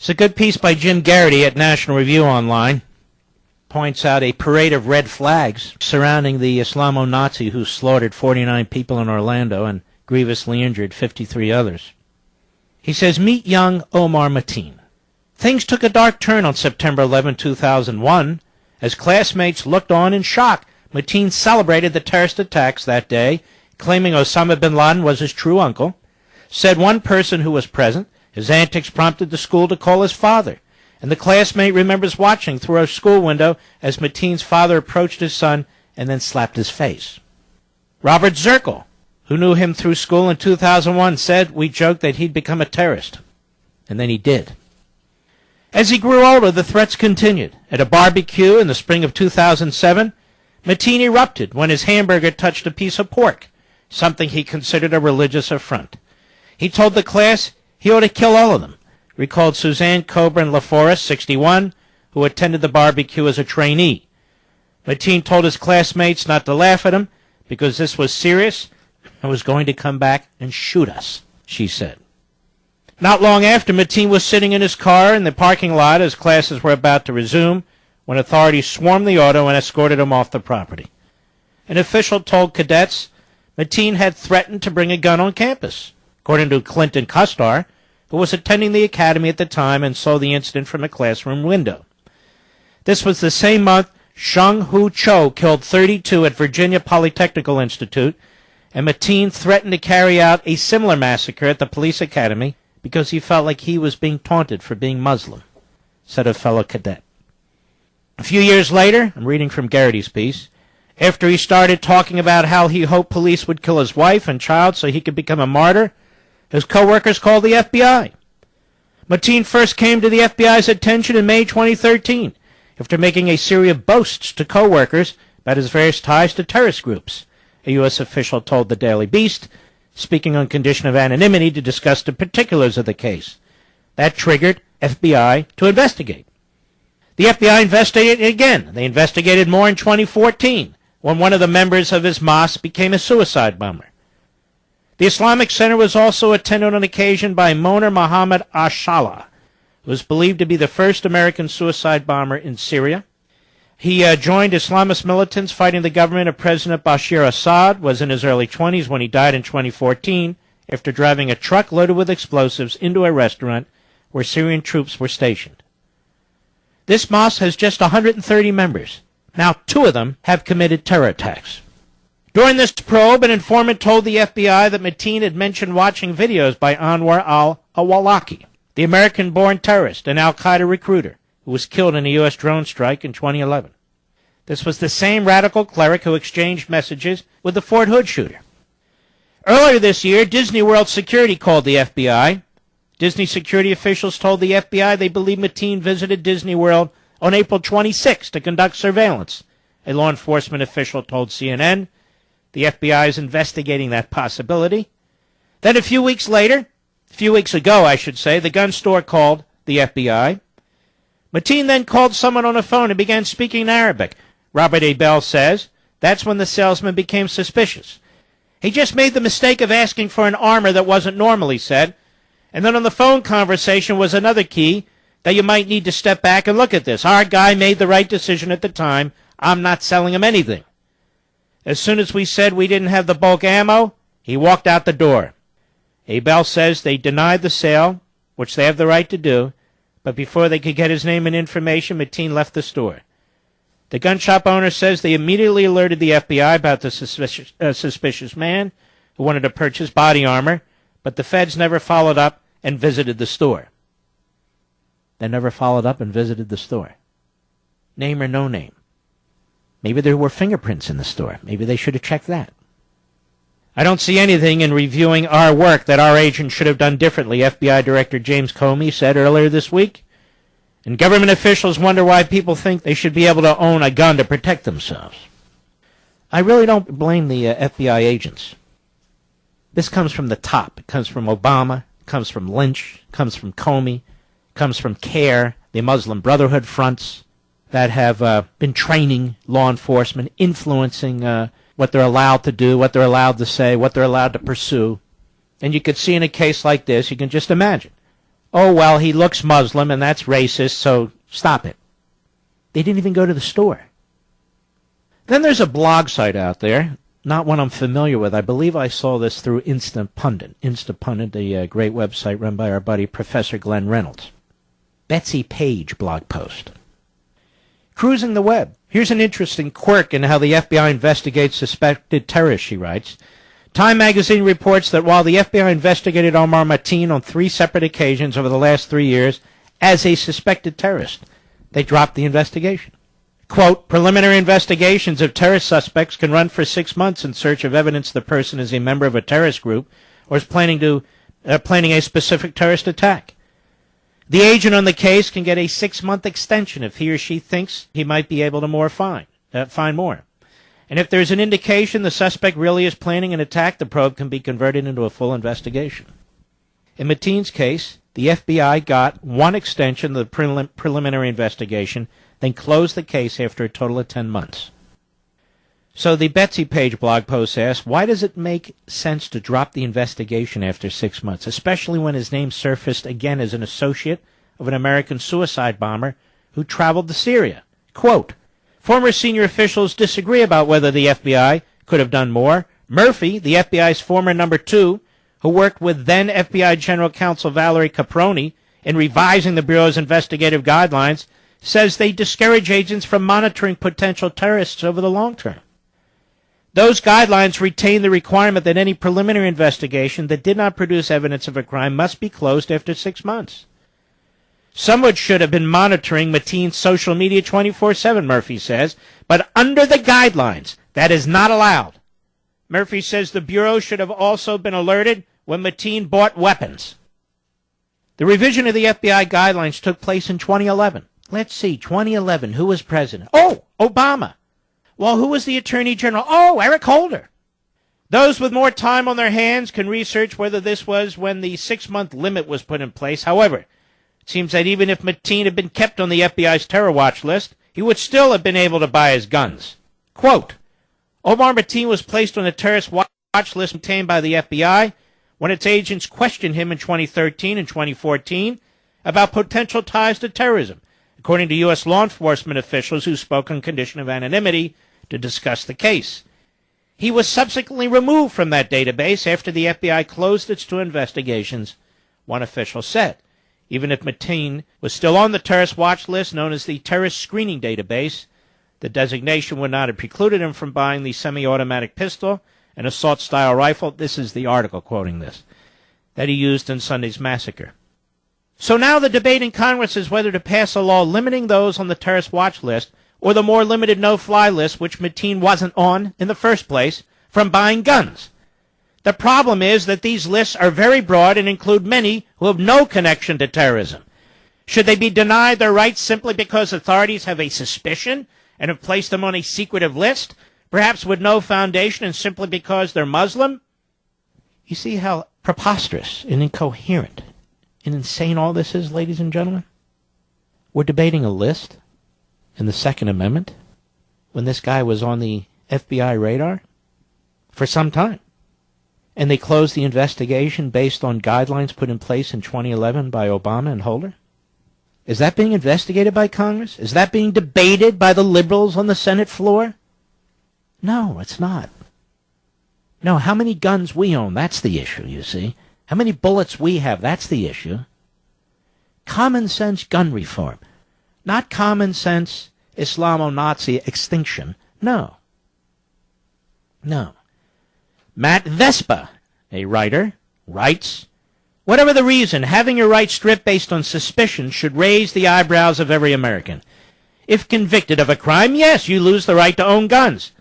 It's a good piece by Jim Garrity at National Review Online. Points out a parade of red flags surrounding the Islamo-Nazi who slaughtered 49 people in Orlando and grievously injured 53 others. He says, meet young Omar Mateen. Things took a dark turn on September 11, 2001. As classmates looked on in shock, Mateen celebrated the terrorist attacks that day, claiming Osama bin Laden was his true uncle. Said one person who was present, his antics prompted the school to call his father, and the classmate remembers watching through a school window as Mateen's father approached his son and then slapped his face. Robert Zirkle, who knew him through school in 2001, said, we joked that he'd become a terrorist. And then he did. As he grew older, the threats continued. At a barbecue in the spring of 2007, Mateen erupted when his hamburger touched a piece of pork, something he considered a religious affront. He told the class he ought to kill all of them, recalled Suzanne Coburn LaForest, 61, who attended the barbecue as a trainee. Mateen told his classmates not to laugh at him because this was serious and was going to come back and shoot us, she said. Not long after, Mateen was sitting in his car in the parking lot as classes were about to resume when authorities swarmed the auto and escorted him off the property. An official told cadets Mateen had threatened to bring a gun on campus, according to Clinton Custar, who was attending the academy at the time and saw the incident from a classroom window. This was the same month Shung Hu Cho killed 32 at Virginia Polytechnical Institute, and Mateen threatened to carry out a similar massacre at the police academy because he felt like he was being taunted for being Muslim, said a fellow cadet. A few years later, I'm reading from Garrity's piece, after he started talking about how he hoped police would kill his wife and child so he could become a martyr, his co-workers called the FBI. Mateen first came to the FBI's attention in May 2013 after making a series of boasts to co-workers about his various ties to terrorist groups, a U.S. official told the Daily Beast, speaking on condition of anonymity to discuss the particulars of the case. That triggered FBI to investigate. The FBI investigated again. They investigated more in 2014 when one of the members of his mosque became a suicide bomber. The Islamic Center was also attended on occasion by Moner Mohammed Ashala, who was believed to be the first American suicide bomber in Syria. He joined Islamist militants fighting the government of President Bashir Assad, was in his early 20s when he died in 2014 after driving a truck loaded with explosives into a restaurant where Syrian troops were stationed. This mosque has just 130 members. Now 2 of them have committed terror attacks. During this probe, an informant told the FBI that Mateen had mentioned watching videos by Anwar al-Awlaki, the American-born terrorist and al-Qaeda recruiter who was killed in a U.S. drone strike in 2011. This was the same radical cleric who exchanged messages with the Fort Hood shooter. Earlier this year, Disney World security called the FBI. Disney security officials told the FBI they believe Mateen visited Disney World on April 26 to conduct surveillance. A law enforcement official told CNN the FBI is investigating that possibility. Then a few weeks ago, the gun store called the FBI. Mateen then called someone on the phone and began speaking in Arabic. Robert A. Bell says that's when the salesman became suspicious. He just made the mistake of asking for an armor that wasn't normal, he said. And then on the phone conversation was another key that you might need to step back and look at this. Our guy made the right decision at the time. I'm not selling him anything. As soon as we said we didn't have the bulk ammo, he walked out the door. Abel says they denied the sale, which they have the right to do, but before they could get his name and information, Mateen left the store. The gun shop owner says they immediately alerted the FBI about the suspicious man who wanted to purchase body armor, but the feds never followed up and visited the store. They never followed up and visited the store. Name or no name. Maybe there were fingerprints in the store. Maybe they should have checked that. I don't see anything in reviewing our work that our agents should have done differently, FBI Director James Comey said earlier this week. And government officials wonder why people think they should be able to own a gun to protect themselves. I really don't blame the FBI agents. This comes from the top. It comes from Obama. It comes from Lynch. It comes from Comey. It comes from CARE, the Muslim Brotherhood fronts that have been training law enforcement, influencing what they're allowed to do, what they're allowed to say, what they're allowed to pursue. And you could see in a case like this, you can just imagine Oh, well, he looks Muslim and that's racist, so stop it. They didn't even go to the store. Then there's a blog site out there, not one I'm familiar with. I believe I saw this through Instant Pundit. Instant Pundit, a great website run by our buddy Professor Glenn Reynolds. Betsy Page blog post. Cruising the web. Here's an interesting quirk in how the FBI investigates suspected terrorists, she writes. Time magazine reports that while the FBI investigated Omar Mateen on 3 separate occasions over the last 3 years as a suspected terrorist, they dropped the investigation. Quote, preliminary investigations of terrorist suspects can run for 6 months in search of evidence the person is a member of a terrorist group or is planning a specific terrorist attack. The agent on the case can get a 6-month extension if he or she thinks he might be able to find more. And if there's an indication the suspect really is planning an attack, the probe can be converted into a full investigation. In Mateen's case, the FBI got 1 extension of the preliminary investigation, then closed the case after a total of 10 months. So the Betsy Page blog post asks, why does it make sense to drop the investigation after 6 months, especially when his name surfaced again as an associate of an American suicide bomber who traveled to Syria? Quote, former senior officials disagree about whether the FBI could have done more. Murphy, the FBI's former number 2, who worked with then FBI General Counsel Valerie Caproni in revising the Bureau's investigative guidelines, says they discourage agents from monitoring potential terrorists over the long term. Those guidelines retain the requirement that any preliminary investigation that did not produce evidence of a crime must be closed after 6 months. Someone should have been monitoring Mateen's social media 24/7, Murphy says, but under the guidelines, that is not allowed. Murphy says the Bureau should have also been alerted when Mateen bought weapons. The revision of the FBI guidelines took place in 2011. Let's see, 2011, who was president? Oh, Obama. Well, who was the Attorney General? Oh, Eric Holder. Those with more time on their hands can research whether this was when the 6-month limit was put in place. However, it seems that even if Mateen had been kept on the FBI's terror watch list, he would still have been able to buy his guns. Quote, Omar Mateen was placed on the terrorist watch list maintained by the FBI when its agents questioned him in 2013 and 2014 about potential ties to terrorism, according to U.S. law enforcement officials who spoke on condition of anonymity to discuss the case. He was subsequently removed from that database after the FBI closed its 2 investigations, one official said. Even if Mateen was still on the terrorist watch list known as the Terrorist Screening Database, the designation would not have precluded him from buying the semi-automatic pistol and assault-style rifle, this is the article quoting this, that he used in Sunday's massacre. So now the debate in Congress is whether to pass a law limiting those on the terrorist watch list or the more limited no-fly list, which Mateen wasn't on in the first place, from buying guns. The problem is that these lists are very broad and include many who have no connection to terrorism. Should they be denied their rights simply because authorities have a suspicion and have placed them on a secretive list, perhaps with no foundation and simply because they're Muslim? You see how preposterous and incoherent and insane all this is, ladies and gentlemen? We're debating a list in the Second Amendment when this guy was on the FBI radar for some time. And they closed the investigation based on guidelines put in place in 2011 by Obama and Holder? Is that being investigated by Congress? Is that being debated by the liberals on the Senate floor? No, it's not. No, how many guns we own, that's the issue, you see. How many bullets we have, that's the issue. Common sense gun reform. Not common sense Islamo-Nazi extinction. No. No. Matt Vespa, a writer, writes, whatever the reason, having your rights stripped based on suspicion should raise the eyebrows of every American. If convicted of a crime, yes, you lose the right to own guns.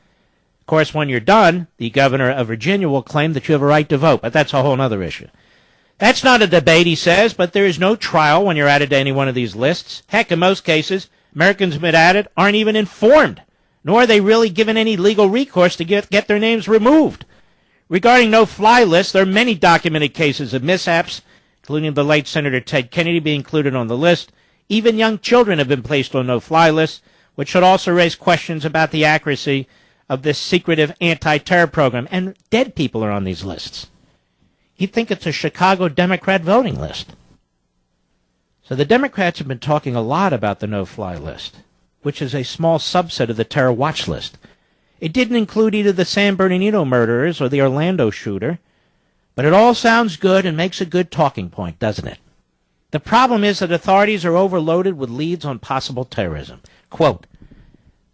Of course, when you're done, the governor of Virginia will claim that you have a right to vote, but that's a whole other issue. That's not a debate, he says, but there is no trial when you're added to any one of these lists. Heck, in most cases, Americans who've been added aren't even informed, nor are they really given any legal recourse to get their names removed. Regarding no-fly lists, there are many documented cases of mishaps, including the late Senator Ted Kennedy being included on the list. Even young children have been placed on no-fly lists, which should also raise questions about the accuracy of this secretive anti-terror program. And dead people are on these lists. You'd think it's a Chicago Democrat voting list. So the Democrats have been talking a lot about the no-fly list, which is a small subset of the terror watch list. It didn't include either the San Bernardino murderers or the Orlando shooter, but it all sounds good and makes a good talking point, doesn't it? The problem is that authorities are overloaded with leads on possible terrorism. Quote,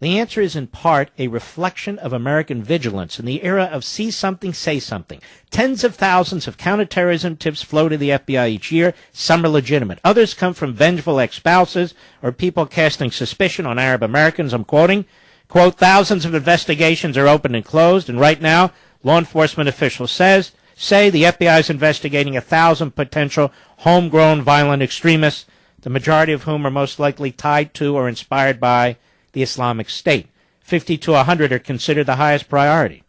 the answer is in part a reflection of American vigilance in the era of see something, say something. Tens of thousands of counterterrorism tips flow to the FBI each year. Some are legitimate. Others come from vengeful ex-spouses or people casting suspicion on Arab Americans. I'm quoting, quote, thousands of investigations are open and closed, and right now, law enforcement officials say the FBI is investigating 1,000 potential homegrown violent extremists, the majority of whom are most likely tied to or inspired by the Islamic State. 50 to 100 are considered the highest priority.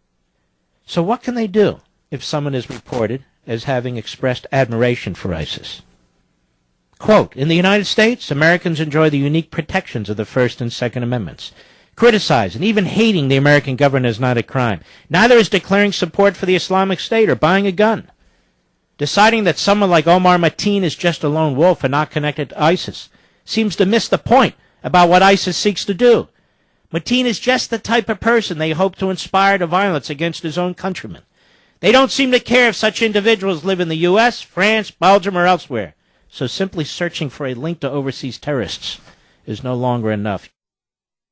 So what can they do if someone is reported as having expressed admiration for ISIS? Quote, in the United States, Americans enjoy the unique protections of the First and Second Amendments. Criticizing and even hating the American government is not a crime. Neither is declaring support for the Islamic State or buying a gun. Deciding that someone like Omar Mateen is just a lone wolf and not connected to ISIS seems to miss the point about what ISIS seeks to do. Mateen is just the type of person they hope to inspire to violence against his own countrymen. They don't seem to care if such individuals live in the U.S., France, Belgium, or elsewhere. So simply searching for a link to overseas terrorists is no longer enough.